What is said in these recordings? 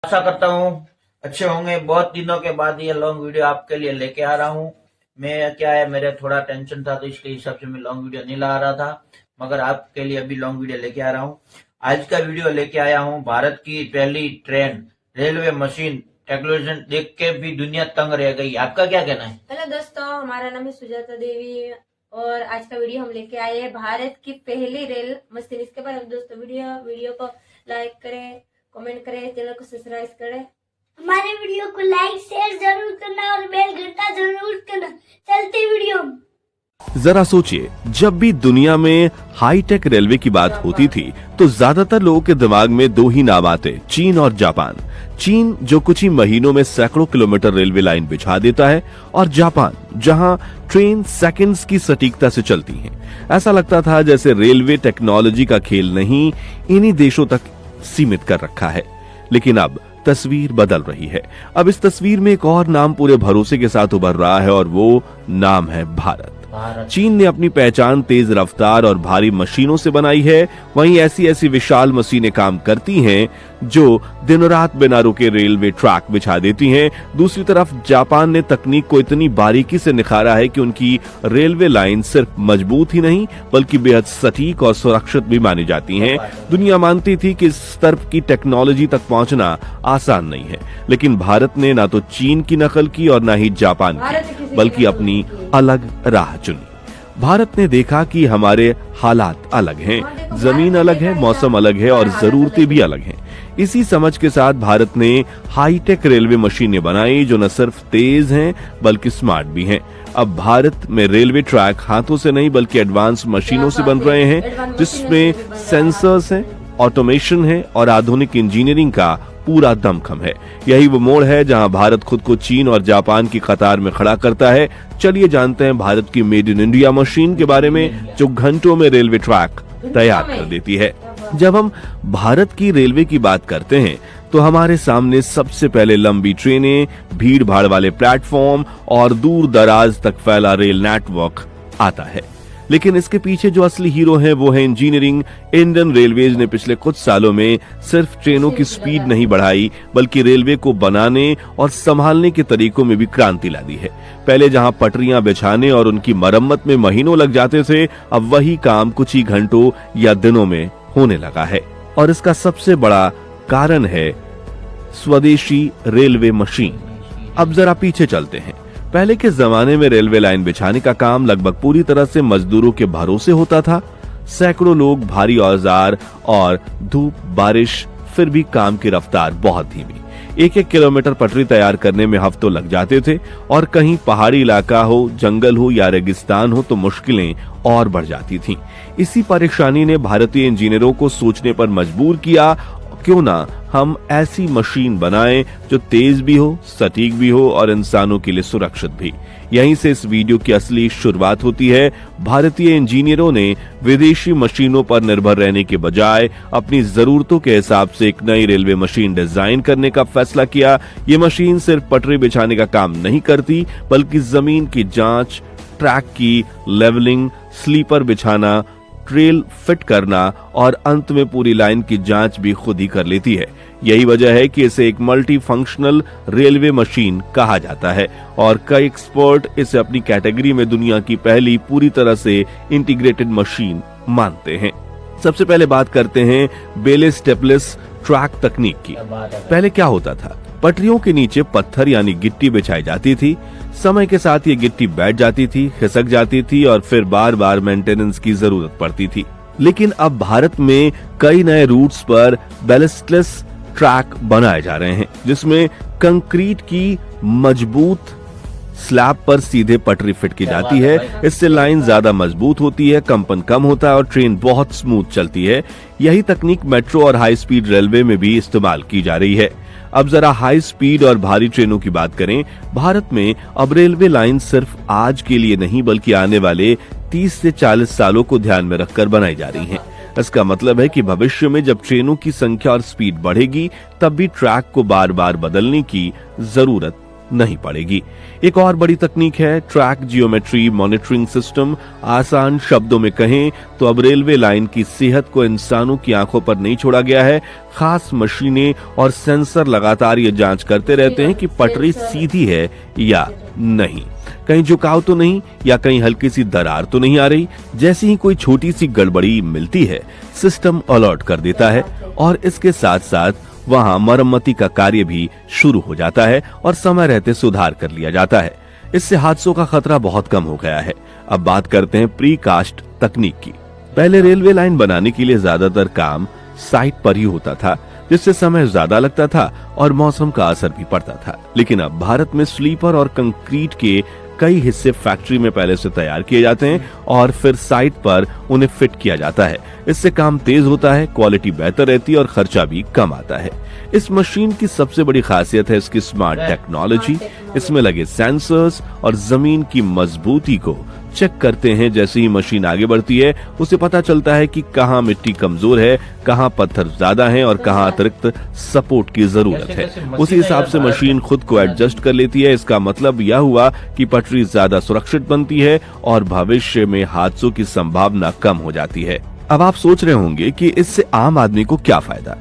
आशा करता हूँ अच्छे होंगे। बहुत दिनों के बाद ये लॉन्ग वीडियो आपके लिए लेके आ रहा हूँ। मैं क्या है, मेरे थोड़ा टेंशन था तो इसके हिसाब से मैं लॉन्ग वीडियो नहीं ला रहा था, मगर आपके लिए अभी लॉन्ग वीडियो लेके आ रहा हूँ। आज का वीडियो लेके आया हूँ भारत की पहली ट्रेन रेलवे मशीन टेक्नोलॉजी देख के भी दुनिया तंग रह गई। आपका क्या कहना है? हेलो दोस्तों, हमारा नाम है सुजाता देवी और आज का वीडियो हम लेके आए हैं भारत की पहली रेल मशीन। इसके बारे में दोस्तों वीडियो को लाइक करें, कमेंट करें, चैनल को सब्सक्राइब करें। हमारे वीडियो को लाइक शेयर जरूर करना और बेल घंटा जरूर करना। चलते वीडियो। जरा सोचिए, जब भी दुनिया में हाईटेक रेलवे की बात होती थी तो ज्यादातर लोगों के दिमाग में दो ही नाम आते, चीन और जापान। चीन जो कुछ ही महीनों में सैकड़ों किलोमीटर रेलवे लाइन बिछा देता है, और जापान जहां ट्रेन सेकंड्स की सटीकता से चलती हैं। ऐसा लगता था जैसे रेलवे टेक्नोलॉजी का खेल नहीं, इन्हीं देशों तक सीमित कर रखा है। लेकिन अब तस्वीर बदल रही है। अब इस तस्वीर में एक और नाम पूरे भरोसे के साथ उभर रहा है और वो नाम है भारत। चीन ने अपनी पहचान तेज रफ्तार और भारी मशीनों से बनाई है, वहीं ऐसी ऐसी विशाल मशीनें काम करती हैं जो दिनों रात बिना रुके रेलवे ट्रैक बिछा देती हैं। दूसरी तरफ जापान ने तकनीक को इतनी बारीकी से निखारा है कि उनकी रेलवे लाइन सिर्फ मजबूत ही नहीं बल्कि बेहद सटीक और सुरक्षित भी मानी जाती हैं। दुनिया मानती थी कि इस स्तर की टेक्नोलॉजी तक पहुंचना आसान नहीं है, लेकिन भारत ने ना तो चीन की नकल की और ना ही जापान की, बल्कि अपनी अलग राह चुनी। भारत ने देखा कि हमारे हालात अलग हैं, जमीन अलग है, मौसम अलग है और जरूरतें भी अलग हैं। इसी समझ के साथ भारत ने हाईटेक रेलवे मशीनें बनाई जो न सिर्फ तेज हैं बल्कि स्मार्ट भी हैं। अब भारत में रेलवे ट्रैक हाथों से नहीं बल्कि एडवांस मशीनों से बन रहे हैं, जिसमें सेंसर्स हैं, ऑटोमेशन है और आधुनिक इंजीनियरिंग का पूरा दमखम है। यही वो मोड़ है जहां भारत खुद को चीन और जापान की कतार में खड़ा करता है। चलिए जानते हैं भारत की मेड इन इंडिया मशीन के बारे में, जो घंटों में रेलवे ट्रैक तैयार कर देती है। जब हम भारत की रेलवे की बात करते हैं तो हमारे सामने सबसे पहले लंबी ट्रेनें, भीड़ भाड़ वाले प्लेटफॉर्म और दूर दराज तक फैला रेल नेटवर्क आता है। लेकिन इसके पीछे जो असली हीरो है वो है इंजीनियरिंग। इंडियन रेलवेज ने पिछले कुछ सालों में सिर्फ ट्रेनों की स्पीड नहीं बढ़ाई बल्कि रेलवे को बनाने और संभालने के तरीकों में भी क्रांति ला दी है। पहले जहां पटरियां बिछाने और उनकी मरम्मत में महीनों लग जाते थे, अब वही काम कुछ ही घंटों या दिनों में होने लगा है। और इसका सबसे बड़ा कारण है स्वदेशी रेलवे मशीन। अब जरा पीछे चलते हैं। पहले के जमाने में रेलवे लाइन बिछाने का काम लगभग पूरी तरह से मजदूरों के भरोसे होता था। सैकड़ों लोग, भारी औजार और धूप बारिश, फिर भी काम की रफ्तार बहुत धीमी। 1-1 किलोमीटर पटरी तैयार करने में हफ्तों लग जाते थे, और कहीं पहाड़ी इलाका हो, जंगल हो या रेगिस्तान हो तो मुश्किलें और बढ़ जाती थीं। इसी परेशानी ने भारतीय इंजीनियरों को सोचने पर मजबूर किया, क्यों ना हम ऐसी मशीन बनाएं जो तेज भी हो, सटीक भी हो और इंसानों के लिए सुरक्षित भी। यहीं से इस वीडियो की असली शुरुआत होती है। भारतीय इंजीनियरों ने विदेशी मशीनों पर निर्भर रहने के बजाय अपनी जरूरतों के हिसाब से एक नई रेलवे मशीन डिजाइन करने का फैसला किया। ये मशीन सिर्फ पटरी बिछाने का काम नहीं करती बल्कि जमीन की जांच, ट्रैक की लेवलिंग, स्लीपर बिछाना, ट्रेल फिट करना और अंत में पूरी लाइन की जांच भी खुद ही कर लेती है। यही वजह है कि इसे एक मल्टी फंक्शनल रेलवे मशीन कहा जाता है और कई एक्सपर्ट इसे अपनी कैटेगरी में दुनिया की पहली पूरी तरह से इंटीग्रेटेड मशीन मानते हैं। सबसे पहले बात करते हैं बेले स्टेपलेस ट्रैक तकनीक की। पहले क्या होता था? पटरियों के नीचे पत्थर यानी गिट्टी बिछाई जाती थी। समय के साथ ये गिट्टी बैठ जाती थी, खिसक जाती थी और फिर बार बार मेंटेनेंस की जरूरत पड़ती थी। लेकिन अब भारत में कई नए रूट्स पर बैलेस्टलेस ट्रैक बनाए जा रहे हैं, जिसमें कंक्रीट की मजबूत स्लैब पर सीधे पटरी फिट की जाती है। इससे लाइन ज्यादा मजबूत होती है, कंपन कम होता है और ट्रेन बहुत स्मूथ चलती है। यही तकनीक मेट्रो और हाई स्पीड रेलवे में भी इस्तेमाल की जा रही है। अब जरा हाई स्पीड और भारी ट्रेनों की बात करें। भारत में अब रेलवे लाइन सिर्फ आज के लिए नहीं बल्कि आने वाले 30 से 40 सालों को ध्यान में रखकर बनाई जा रही हैं। इसका मतलब है कि भविष्य में जब ट्रेनों की संख्या और स्पीड बढ़ेगी, तब भी ट्रैक को बार बार बदलने की जरूरत नहीं पड़ेगी। एक और बड़ी तकनीक है ट्रैक जियोमेट्री मॉनिटरिंग सिस्टम। आसान शब्दों में कहें तो अब रेलवे लाइन की सेहत को इंसानों की आंखों पर नहीं छोड़ा गया है। खास मशीनें और सेंसर लगातार ये जांच करते रहते हैं कि पटरी सीधी है या नहीं, कहीं झुकाव तो नहीं या कहीं हल्की सी दरार तो नहीं आ रही। जैसे ही कोई छोटी सी गड़बड़ी मिलती है सिस्टम अलर्ट कर देता है और इसके साथ साथ वहां मरम्मती का कार्य भी शुरू हो जाता है और समय रहते सुधार कर लिया जाता है। इससे हादसों का खतरा बहुत कम हो गया है। अब बात करते हैं प्री कास्ट तकनीक की। पहले रेलवे लाइन बनाने के लिए ज्यादातर काम साइट पर ही होता था, जिससे समय ज्यादा लगता था और मौसम का असर भी पड़ता था। लेकिन अब भारत में स्लीपर और कंक्रीट के कई हिस्से फैक्ट्री में पहले से तैयार किए जाते हैं और फिर साइट पर उन्हें फिट किया जाता है। इससे काम तेज होता है, क्वालिटी बेहतर रहती है और खर्चा भी कम आता है। इस मशीन की सबसे बड़ी खासियत है इसकी स्मार्ट टेक्नोलॉजी। इसमें लगे सेंसर्स और जमीन की मजबूती को चेक करते हैं। जैसे ही मशीन आगे बढ़ती है उसे पता चलता है कि कहाँ मिट्टी कमजोर है, कहाँ पत्थर ज्यादा हैं और कहाँ अतिरिक्त सपोर्ट की जरूरत है। उसी हिसाब से मशीन खुद को एडजस्ट कर लेती है। इसका मतलब यह हुआ कि पटरी ज्यादा सुरक्षित बनती है और भविष्य में हादसों की संभावना कम हो जाती है। अब आप सोच रहे होंगे कि इससे आम आदमी को क्या फायदा?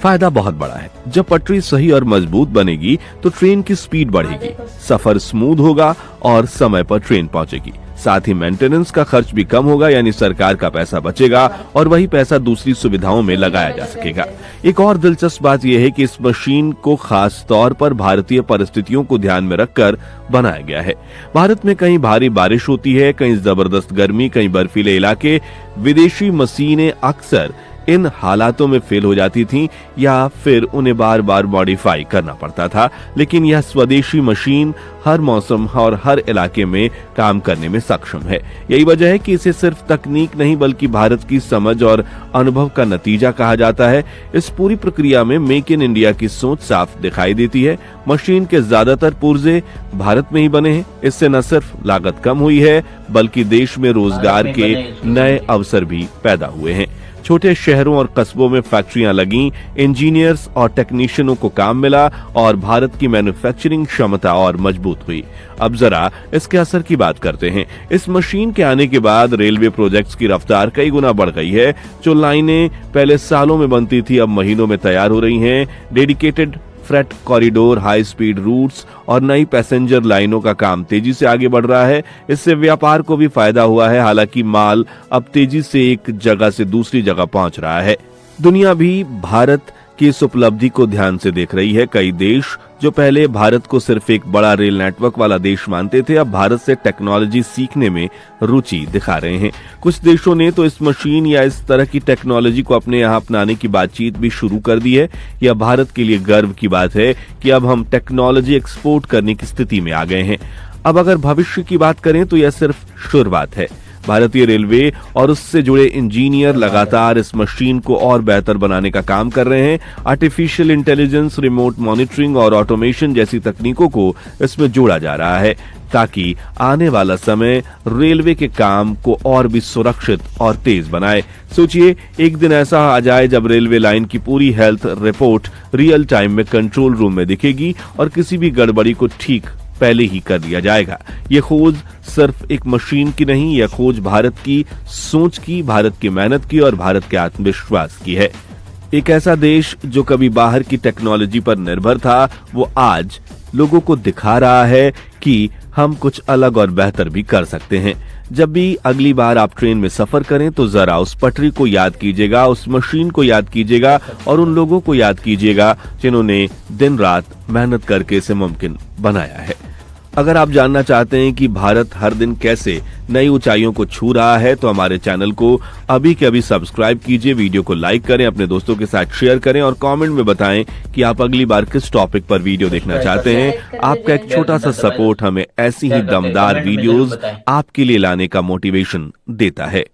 फायदा बहुत बड़ा है। जब पटरी सही और मजबूत बनेगी तो ट्रेन की स्पीड बढ़ेगी, सफर स्मूथ होगा और समय पर ट्रेन पहुंचेगी। साथ ही मेंटेनेंस का खर्च भी कम होगा, यानी सरकार का पैसा बचेगा और वही पैसा दूसरी सुविधाओं में लगाया जा सकेगा। एक और दिलचस्प बात यह है कि इस मशीन को खास तौर पर भारतीय परिस्थितियों को ध्यान में रखकर बनाया गया है। भारत में कहीं भारी बारिश होती है, कहीं जबरदस्त गर्मी, कहीं बर्फीले इलाके। विदेशी मशीनें अक्सर इन हालातों में फेल हो जाती थीं या फिर उन्हें बार बार मॉडिफाई करना पड़ता था, लेकिन यह स्वदेशी मशीन हर मौसम और हर इलाके में काम करने में सक्षम है। यही वजह है कि इसे सिर्फ तकनीक नहीं बल्कि भारत की समझ और अनुभव का नतीजा कहा जाता है। इस पूरी प्रक्रिया में मेक इन इंडिया की सोच साफ दिखाई देती है। मशीन के ज्यादातर पुर्जे भारत में ही बने हैं। इससे न सिर्फ लागत कम हुई है बल्कि देश में रोजगार के नए अवसर भी पैदा हुए हैं। छोटे शहरों और कस्बों में फैक्ट्रियां लगीं, इंजीनियर्स और टेक्नीशियनों को काम मिला और भारत की मैन्युफैक्चरिंग क्षमता और मजबूत हुई। अब जरा इसके असर की बात करते हैं। इस मशीन के आने के बाद रेलवे प्रोजेक्ट्स की रफ्तार कई गुना बढ़ गई है। जो लाइनें पहले सालों में बनती थी अब महीनों में तैयार हो रही हैं। Dedicated freight corridor, high speed routes और नई पैसेंजर लाइनों का काम तेजी से आगे बढ़ रहा है। इससे व्यापार को भी फायदा हुआ है। हालांकि माल अब तेजी से एक जगह से दूसरी जगह पहुंच रहा है। दुनिया भी भारत की इस उपलब्धि को ध्यान से देख रही है। कई देश जो पहले भारत को सिर्फ एक बड़ा रेल नेटवर्क वाला देश मानते थे अब भारत से टेक्नोलॉजी सीखने में रुचि दिखा रहे हैं। कुछ देशों ने तो इस मशीन या इस तरह की टेक्नोलॉजी को अपने यहाँ अपनाने की बातचीत भी शुरू कर दी है। यह भारत के लिए गर्व की बात है कि अब हम टेक्नोलॉजी एक्सपोर्ट करने की स्थिति में आ गए हैं। अब अगर भविष्य की बात करें तो यह सिर्फ शुरुआत है। भारतीय रेलवे और उससे जुड़े इंजीनियर लगातार इस मशीन को और बेहतर बनाने का काम कर रहे हैं। आर्टिफिशियल इंटेलिजेंस, रिमोट मॉनिटरिंग और ऑटोमेशन जैसी तकनीकों को इसमें जोड़ा जा रहा है ताकि आने वाला समय रेलवे के काम को और भी सुरक्षित और तेज बनाए। सोचिए एक दिन ऐसा आ जाए जब रेलवे लाइन की पूरी हेल्थ रिपोर्ट रियल टाइम में कंट्रोल रूम में दिखेगी और किसी भी गड़बड़ी को ठीक पहले ही कर दिया जाएगा। ये खोज सिर्फ एक मशीन की नहीं, यह खोज भारत की सोच की, भारत की मेहनत की और भारत के आत्मविश्वास की है। एक ऐसा देश जो कभी बाहर की टेक्नोलॉजी पर निर्भर था वो आज लोगों को दिखा रहा है कि हम कुछ अलग और बेहतर भी कर सकते हैं। जब भी अगली बार आप ट्रेन में सफर करें तो जरा उस पटरी को याद कीजिएगा, उस मशीन को याद कीजिएगा और उन लोगों को याद कीजिएगा जिन्होंने दिन रात मेहनत करके इसे मुमकिन बनाया है। अगर आप जानना चाहते हैं कि भारत हर दिन कैसे नई ऊंचाइयों को छू रहा है तो हमारे चैनल को अभी के अभी सब्सक्राइब कीजिए, वीडियो को लाइक करें, अपने दोस्तों के साथ शेयर करें और कमेंट में बताएं कि आप अगली बार किस टॉपिक पर वीडियो देखना चाहते हैं। आपका एक छोटा सा सपोर्ट हमें ऐसी ही दमदार वीडियोस आपके लिए लाने का मोटिवेशन देता है।